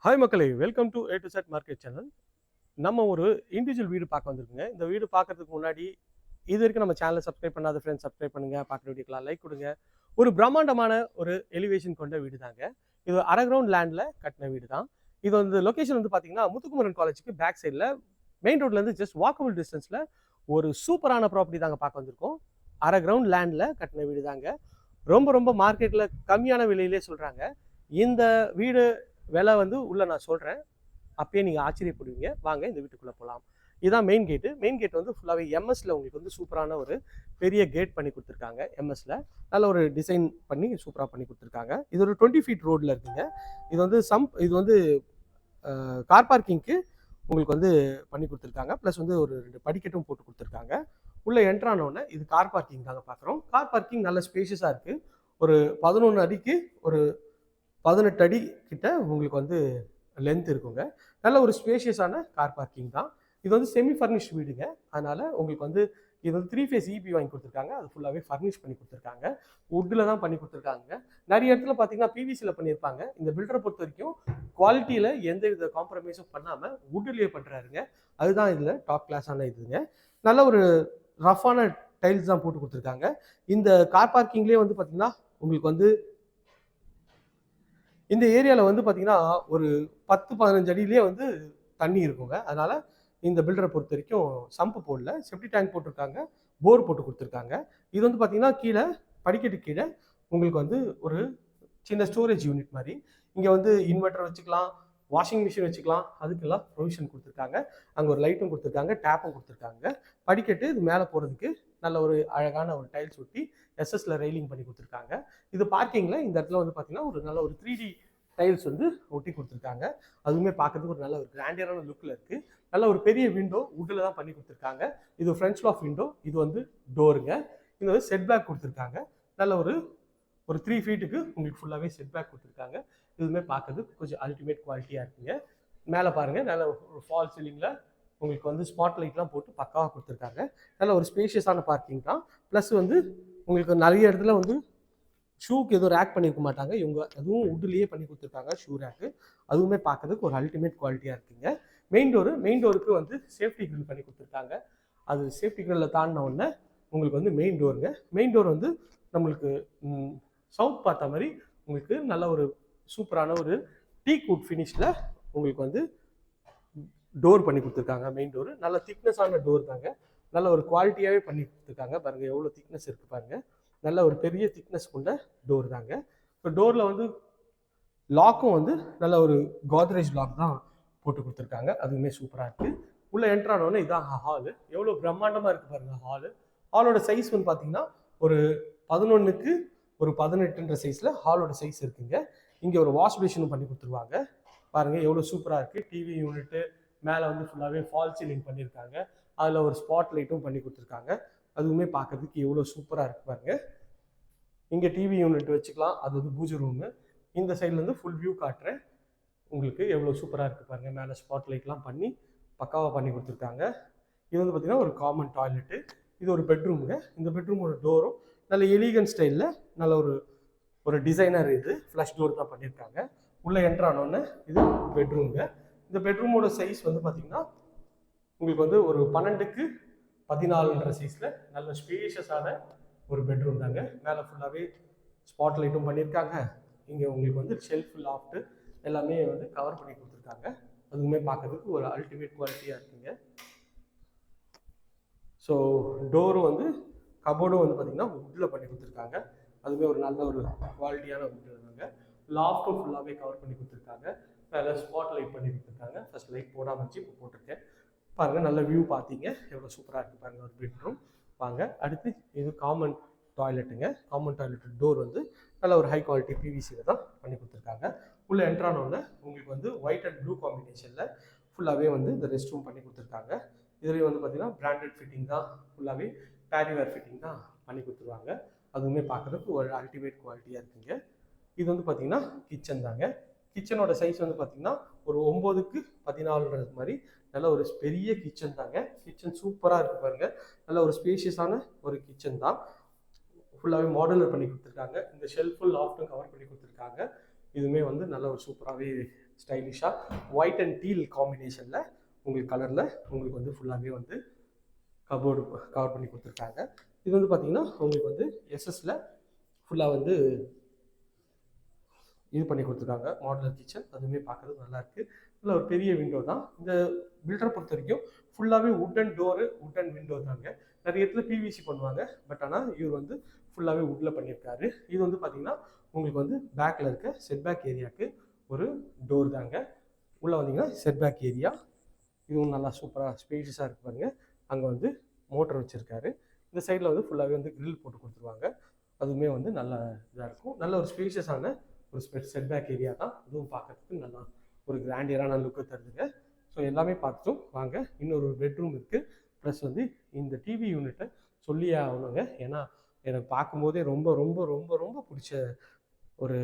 Hi மக்களே, welcome to A to Z market channel. நம்ம ஒரு இண்டிவிஜுவல் வீடு பார்க்க வந்திருக்குங்க. இந்த வீடு பார்க்கறதுக்கு முன்னாடி இது வரைக்கும் நம்ம சேனலை சப்ஸ்கிரைப் பண்ணாத ஃப்ரெண்ட்ஸ் சப்ஸ்கிரைப் பண்ணுங்க, பார்க்குற வீடியோக்கெல்லாம் லைக் கொடுங்க. ஒரு பிரம்மாண்டமான ஒரு எலிவேஷன் கொண்ட வீடு தாங்க. இது அரை கிரவுண்ட் லேண்டில் கட்டின வீடு தான். இது வந்து லொக்கேஷன் வந்து பார்த்தீங்கன்னா முத்துக்குமரன் காலேஜுக்கு பேக் சைடில் மெயின் ரோட்லேருந்து ஜஸ்ட் வாக்கபிள் டிஸ்டன்ஸில் ஒரு சூப்பரான ப்ராப்பர்ட்டி தாங்க பார்க்க வந்திருக்கோம். அரை கிரவுண்ட் லேண்டில் கட்டின வீடு தாங்க. ரொம்ப ரொம்ப மார்க்கெட்டில் கம்மியான விலையிலே சொல்கிறாங்க. இந்த வீடு விலை வந்து உள்ள நான் சொல்கிறேன், அப்பயே நீங்கள் ஆச்சரியப்படுவீங்க. வாங்க இந்த வீட்டுக்குள்ளே போகலாம். இதுதான் மெயின் கேட்டு. மெயின் கேட் வந்து ஃபுல்லாகவே எம்எஸ்ல உங்களுக்கு வந்து சூப்பரான ஒரு பெரிய கேட் பண்ணி கொடுத்துருக்காங்க. எம்எஸ்ல நல்ல ஒரு டிசைன் பண்ணி சூப்பராக பண்ணி கொடுத்துருக்காங்க. இது ஒரு 20 ஃபீட் ரோடில் இருக்குங்க. இது வந்து இது வந்து கார் பார்க்கிங்க்கு உங்களுக்கு வந்து பண்ணி கொடுத்துருக்காங்க. ப்ளஸ் வந்து ஒரு 2 படிக்கட்டும் போட்டு கொடுத்துருக்காங்க. உள்ளே என்ட்ரானோடனே இது கார் பார்க்கிங் தாங்க பார்க்குறோம். கார் பார்க்கிங் நல்ல ஸ்பேஷியஸாக இருக்குது. ஒரு 11 அடிக்கு ஒரு 18 அடி கிட்ட உங்களுக்கு வந்து லென்த் இருக்குங்க. நல்ல ஒரு ஸ்பேஷியஸான கார் பார்க்கிங் தான். இது வந்து செமி ஃபர்னிஷ் வீடுங்க. அதனால் உங்களுக்கு வந்து இது வந்து 3 ஃபேஸ் இபி வாங்கி கொடுத்துருக்காங்க. அது ஃபுல்லாகவே ஃபர்னிஷ் பண்ணி கொடுத்துருக்காங்க. வுட்டில் தான் பண்ணி கொடுத்துருக்காங்க. நிறைய இடத்துல பார்த்தீங்கன்னா பிவிசியில் பண்ணியிருப்பாங்க. இந்த பில்டரை பொறுத்த வரைக்கும் குவாலிட்டியில் எந்த வித காம்ப்ரமைஸும் பண்ணாமல் வுட்லேயே பண்ணுறாருங்க. அதுதான் இதில் டாப் கிளாஸான இதுங்க. நல்ல ஒரு ரஃப்பான டைல்ஸ் தான் போட்டு கொடுத்துருக்காங்க. இந்த கார் பார்க்கிங்லேயே வந்து பார்த்தீங்கன்னா உங்களுக்கு வந்து இந்த ஏரியாவில் வந்து பார்த்தீங்கன்னா ஒரு 10-15 அடியிலே வந்து தண்ணி இருக்குங்க. அதனால் இந்த பில்டரை பொறுத்த வரைக்கும் சம்பு போடல, செப்டி டேங்க் போட்டிருக்காங்க, போர் போட்டு கொடுத்துருக்காங்க. இது வந்து பார்த்தீங்கன்னா கீழே படிக்கட்டு கீழே உங்களுக்கு வந்து ஒரு சின்ன ஸ்டோரேஜ் யூனிட் மாதிரி. இங்கே வந்து இன்வெர்டர் வச்சுக்கலாம், வாஷிங் மிஷின் வச்சுக்கலாம், அதுக்கெல்லாம் ப்ரொவிஷன் கொடுத்துருக்காங்க. அங்கே ஒரு லைட்டும் கொடுத்துருக்காங்க, டேப்பும் கொடுத்துருக்காங்க. படிக்கட்டு இது மேலே போகிறதுக்கு நல்ல ஒரு அழகான ஒரு டைல்ஸ் ஒட்டி எஸ்எஸ்ல ரெயிலிங் பண்ணி கொடுத்துருக்காங்க. இது பார்க்கிங்கில் இந்த இடத்துல வந்து பார்த்தீங்கன்னா ஒரு நல்ல ஒரு 3D டைல்ஸ் வந்து ஒட்டி கொடுத்துருக்காங்க. அதுவுமே பார்க்கறதுக்கு ஒரு நல்ல ஒரு கிராண்டியரான லுக்கில் இருக்குது. நல்ல ஒரு பெரிய விண்டோ வுட்டில் தான் பண்ணி கொடுத்துருக்காங்க. இது ஃப்ரண்ட் ஆஃப் விண்டோ, இது வந்து டோருங்க. இது வந்து செட் பேக் கொடுத்துருக்காங்க. நல்ல ஒரு 3 ஃபீட்டுக்கு உங்களுக்கு ஃபுல்லாகவே செட் பேக் கொடுத்துருக்காங்க. இதுவுமே பார்க்கறது கொஞ்சம் அல்டிமேட் குவாலிட்டியாக இருக்குங்க. மேலே பாருங்கள், நல்ல ஒரு ஃபால் சீலிங்கில் உங்களுக்கு வந்து ஸ்பாட் லைட்லாம் போட்டு பக்காவாக கொடுத்துருக்காங்க. நல்ல ஒரு ஸ்பேஷியஸான பார்க்கிங் தான். ப்ளஸ் வந்து உங்களுக்கு நிறைய இடத்துல வந்து ஷூக்கு எதுவும் ரேக் பண்ணியிருக்க மாட்டாங்க. இவங்க அதுவும் வுட்லேயே பண்ணி கொடுத்துருக்காங்க ஷூ ரேக்கு. அதுவுமே பார்க்கறதுக்கு ஒரு அல்டிமேட் குவாலிட்டியாக இருக்குங்க. மெயின் டோருக்கு வந்து சேஃப்டி கிரில் பண்ணி கொடுத்துருக்காங்க. அது சேஃப்டி கிரில்ல தாண்டின உடனே உங்களுக்கு வந்து மெயின் டோருங்க. மெயின் டோர் வந்து நம்மளுக்கு சவுத் பார்த்த மாதிரி உங்களுக்கு நல்ல ஒரு சூப்பரான ஒரு டீக் வுட் ஃபினிஷில் உங்களுக்கு வந்து டோர் பண்ணி கொடுத்துருக்காங்க. மெயின் டோர் நல்ல திக்னஸான டோர் தாங்க. நல்ல ஒரு குவாலிட்டியாகவே பண்ணி கொடுத்துருக்காங்க. பாருங்கள் எவ்வளோ திக்னஸ் இருக்குது பாருங்கள். நல்ல ஒரு பெரிய திக்னஸ் கொண்ட டோர் தாங்க. இப்போ டோரில் வந்து லாக்கும் வந்து நல்ல ஒரு கோத்ரேஜ் லாக் தான் போட்டு கொடுத்துருக்காங்க. அதுவுமே சூப்பராக இருக்குது. உள்ளே என்ட்ரானோடனே இதான் ஹாலு. எவ்வளோ பிரம்மாண்டமாக இருக்குது பாருங்கள் ஹாலு. ஹாலோட சைஸ் வந்து பார்த்தீங்கன்னா ஒரு 11க்கு ஒரு 18ன்ற சைஸில் ஹாலோட சைஸ் இருக்குங்க. இங்கே ஒரு வாஷ் பேஷனும் பண்ணி கொடுத்துருவாங்க. பாருங்கள் எவ்வளோ சூப்பராக இருக்குது. டிவி யூனிட்டு மேலே வந்து ஃபுல்லாகவே ஃபால் சீலிங் பண்ணியிருக்காங்க. அதில் ஒரு ஸ்பாட் லைட்டும் பண்ணி கொடுத்துருக்காங்க. அதுவுமே பார்க்கறதுக்கு எவ்வளோ சூப்பராக இருக்குது பாருங்கள். இங்கே டிவி யூனிட் வச்சுக்கலாம், அது வந்து பூஜை ரூமு. இந்த சைட்லேருந்து ஃபுல் வியூ காட்டுறேன் உங்களுக்கு. எவ்வளோ சூப்பராக இருக்குது பாருங்கள். மேலே ஸ்பாட் லைட்லாம் பண்ணி பக்காவாக பண்ணி கொடுத்துருக்காங்க. இது வந்து பார்த்திங்கன்னா ஒரு காமன் டாய்லெட்டு. இது ஒரு பெட்ரூமுங்க. இந்த பெட்ரூமோட டோரும் நல்ல எலிகன்ட் ஸ்டைலில் நல்ல ஒரு டிசைனர் இது ஃப்ளஷ் டோர் தான் பண்ணியிருக்காங்க. உள்ளே என்ட்ரானோன்னு இது பெட்ரூமுங்க. இந்த பெட்ரூமோட சைஸ் வந்து பார்த்திங்கன்னா உங்களுக்கு வந்து ஒரு 12க்கு 14ன்ற சைஸில் நல்ல ஸ்பேஷியஸான ஒரு பெட்ரூம் தாங்க. மேலே ஃபுல்லாகவே ஸ்பாட் லைட்டும் பண்ணியிருக்காங்க. இங்கே உங்களுக்கு வந்து ஷெல்ஃப் லாஃப்ட்டு எல்லாமே வந்து கவர் பண்ணி கொடுத்துருக்காங்க. அதுவுமே பார்க்கறதுக்கு ஒரு அல்டிமேட் குவாலிட்டியாக இருக்குங்க. ஸோ டோரும் வந்து கபோர்டும் வந்து பார்த்திங்கன்னா வுட்டில் பண்ணி கொடுத்துருக்காங்க. அதுவுமே ஒரு நல்ல ஒரு குவாலிட்டியான வுட் இருந்தாங்க. லாஃப்ட்டும் ஃபுல்லாகவே கவர் பண்ணி கொடுத்துருக்காங்க. மேலே ஸ்பாட் லைட் பண்ணி கொடுத்துருக்காங்க. ஃபர்ஸ்ட் லைட் போடாமல் வச்சு இப்போ போட்டிருக்கேன். பாருங்கள் நல்ல வியூ பார்த்தீங்க, எவ்வளோ சூப்பராக இருக்குது பாருங்கள் ஒரு பெட்ரூம். வாங்க அடுத்து இது காமன் டாய்லெட்டுங்க. காமன் டாய்லெட் டோர் வந்து நல்ல ஒரு ஹை குவாலிட்டி பிவிசியில் தான் பண்ணி கொடுத்துருக்காங்க. உள்ளே என்ட்ரானோடனே உங்களுக்கு வந்து ஒயிட் அண்ட் ப்ளூ காம்பினேஷனில் ஃபுல்லாகவே வந்து இந்த ரெஸ்ட் ரூம் பண்ணி கொடுத்துருக்காங்க. இதுலேயும் வந்து பார்த்திங்கன்னா பிராண்டட் ஃபிட்டிங் தான், ஃபுல்லாகவே பேரிவேர் ஃபிட்டிங் தான் பண்ணி கொடுத்துருவாங்க. அதுவுமே பார்க்குறதுக்கு ஒரு அல்டிமேட் குவாலிட்டியாக இருக்குங்க. இது வந்து பார்த்திங்கன்னா கிச்சன் தாங்க. கிச்சனோட சைஸ் வந்து பார்த்திங்கன்னா ஒரு 9க்கு 14ன்றது மாதிரி நல்ல ஒரு பெரிய கிச்சன் தாங்க. கிச்சன் சூப்பராக இருக்குது பாருங்கள். நல்ல ஒரு ஸ்பேஷியஸான ஒரு கிச்சன் தான். ஃபுல்லாகவே மாடுலர் பண்ணி கொடுத்துருக்காங்க. இந்த ஷெல்ஃபுல் லாஃப்ட்டும் கவர் பண்ணி கொடுத்துருக்காங்க. இதுவுமே வந்து நல்ல ஒரு சூப்பராகவே ஸ்டைலிஷாக ஒயிட் அண்ட் டீல் காம்பினேஷனில் உங்களுக்கு கலரில் உங்களுக்கு வந்து ஃபுல்லாகவே வந்து கபோர்டு கவர் பண்ணி கொடுத்துருக்காங்க. இது வந்து பார்த்தீங்கன்னா உங்களுக்கு வந்து எஸ்எஸ்ல ஃபுல்லாக வந்து இது பண்ணி கொடுத்துருக்காங்க. மாடுலர் கிச்சன் அதுவுமே பார்க்குறது நல்லாயிருக்கு. நல்ல ஒரு பெரிய விண்டோ தான். இந்த பில்டரை பொறுத்த வரைக்கும் ஃபுல்லாகவே வுட்டன் டோரு வுட்டன் விண்டோ தாங்க. நிறைய இடத்துல பிவிசி பண்ணுவாங்க, பட் ஆனால் இவர் வந்து ஃபுல்லாகவே வுட்டில் பண்ணியிருக்காரு. இது வந்து பார்த்தீங்கன்னா உங்களுக்கு வந்து பேக்கில் இருக்க செட்பேக் ஏரியாவுக்கு ஒரு டோர் தாங்க. உள்ளே வந்தீங்கன்னா செட்பேக் ஏரியா, இதுவும் நல்லா சூப்பராக ஸ்பேஷியஸாக இருக்கு பாருங்க. அங்கே வந்து மோட்டர் வச்சுருக்காரு. இந்த சைடில் வந்து ஃபுல்லாகவே வந்து கிரில் போட்டு கொடுத்துருவாங்க. அதுவுமே வந்து நல்ல இதாக இருக்கும். நல்ல ஒரு ஸ்பேஷியஸான ஒரு செட்பேக் ஏரியா தான். இதுவும் பார்க்கறதுக்கு நல்லா ஒரு கிராண்டியரான லுக்கு தருதுங்க. ஸோ எல்லாமே பார்த்துட்டோம். வாங்க, இன்னொரு பெட்ரூம் இருக்குது. ப்ளஸ் வந்து இந்த டிவி யூனிட்டை சொல்லியே ஆகணுங்க. ஏன்னா எனக்கு பார்க்கும்போதே ரொம்ப ரொம்ப ரொம்ப ரொம்ப பிடிச்ச ஒரு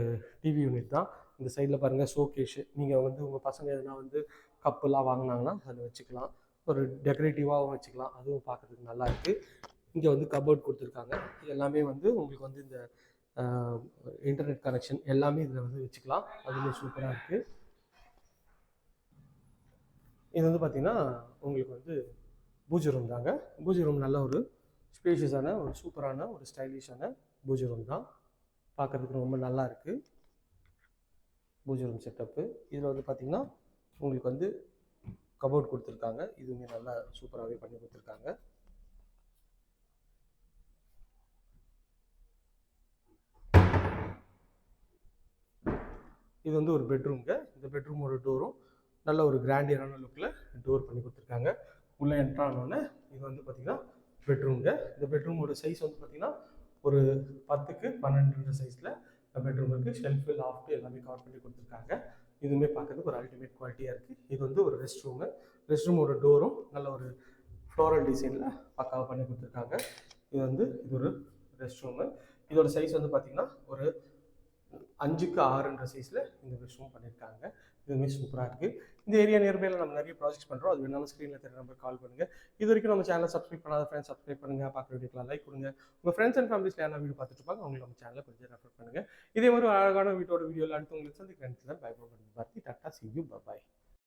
டிவி யூனிட் தான். இந்த சைடில் பாருங்கள் ஷோகேஷு. நீங்கள் வந்து உங்கள் பசங்க எதுனா வந்து கப்பெல்லாம் வாங்கினாங்கன்னா அதில் வச்சுக்கலாம். ஒரு டெக்கரேட்டிவாகவும் வச்சுக்கலாம். அதுவும் பார்க்குறதுக்கு நல்லாயிருக்கு. இங்கே வந்து கபோர்ட் கொடுத்துருக்காங்க. எல்லாமே வந்து உங்களுக்கு வந்து இந்த இன்டர்நெட் கனெக்ஷன் எல்லாமே இதில் வந்து வச்சுக்கலாம். அதுவுமே சூப்பராக இருக்குது. இது வந்து பார்த்திங்கன்னா உங்களுக்கு வந்து பூஜை ரூம் தாங்க. பூஜை ரூம் நல்ல ஒரு ஸ்பேஷியஸான ஒரு சூப்பரான ஒரு ஸ்டைலிஷான பூஜை ரூம் தான். பார்க்குறதுக்கு ரொம்ப நல்லா இருக்குது பூஜை ரூம் செட்டப்பு. இதில் வந்து பார்த்திங்கன்னா உங்களுக்கு வந்து கபோர்ட் கொடுத்துருக்காங்க. இதுவுமே நல்லா சூப்பராகவே பண்ணி கொடுத்துருக்காங்க. இது வந்து ஒரு பெட்ரூம்ங்க. இந்த பெட்ரூமோட டோரும் நல்ல ஒரு கிராண்டியரான லுக்கில் டோர் பண்ணி கொடுத்துருக்காங்க. உள்ளே என்ட்ரானோடனே இது வந்து பார்த்திங்கன்னா பெட்ரூம்ங்க. இந்த பெட்ரூமோட சைஸ் வந்து பார்த்திங்கன்னா ஒரு 10க்கு 12 சைஸில் பெட்ரூம் இருக்குது. ஷெல்ஃபு லாஃப்ட்டு எல்லாமே கவர் பண்ணி கொடுத்துருக்காங்க. இதுவுமே பார்க்கறதுக்கு ஒரு அல்டிமேட் குவாலிட்டியாக இருக்குது. இது வந்து ஒரு ரெஸ்ட் ரூமு. ரெஸ்ட் ரூமோட டோரும் நல்ல ஒரு ஃப்ளோரல் டிசைனில் பக்காவாக பண்ணி கொடுத்துருக்காங்க. இது ஒரு ரெஸ்ட் ரூமு. இதோட சைஸ் வந்து பார்த்திங்கன்னா ஒரு 5க்கு 6ன்ற சைஸில் இந்த ரெஸ்ட் ரூம் பண்ணியிருக்காங்க. இதுவுமே சூப்பராக இருக்குது. இந்த ஏரியா நியர்பையில் நம்ம நிறைய ப்ராஜெக்ட்ஸ் பண்ணுறோம். அது வேணாலும் ஸ்க்ரீனில் தெரிய நம்பர் கால் பண்ணுங்கள். இது வரைக்கும் நம்ம சேனலை சப்ஸ்கிரைப் பண்ணாத ஃப்ரெண்ட்ஸ் சப்ஸ்கிரைப் பண்ணுங்கள். பார்க்குற வீடியோக்கெலாம் லைக் கொடுங்க. உங்கள் ஃப்ரெண்ட்ஸ் அண்ட் ஃபேமிலிஸில் யாரும் வீடியோ பார்த்துட்டு இருப்பாங்க, அவங்களுக்கு நம்ம சேனலை கொஞ்சம் ரெஃபர் பண்ணுங்கள். இதே மாதிரி அழகான வீடியோவில் அடுத்து உங்களுக்கு சந்திக்கிறேன். Bye bye. டாட்டா, see you, bye bye.